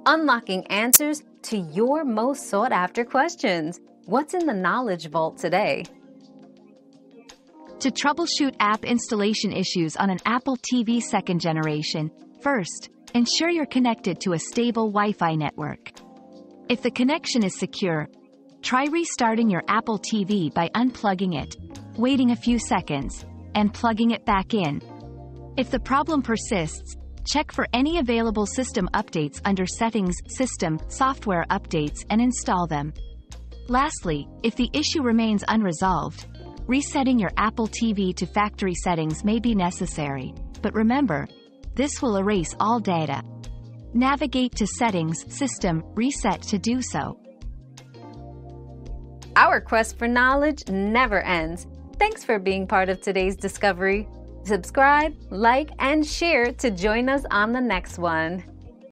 unlocking answers to your most sought-after questions. What's in the Knowledge Vault today? To troubleshoot app installation issues on an Apple TV second generation, first, ensure you're connected to a stable Wi-Fi network. If the connection is secure, try restarting your Apple TV by unplugging it, waiting a few seconds, and plugging it back in. If the problem persists, check for any available system updates under Settings, System, Software Updates and install them. Lastly, if the issue remains unresolved, resetting your Apple TV to factory settings may be necessary, but remember, this will erase all data. Navigate to Settings, System, Reset to do so. Our quest for knowledge never ends. Thanks for being part of today's discovery. Subscribe, like, and share to join us on the next one.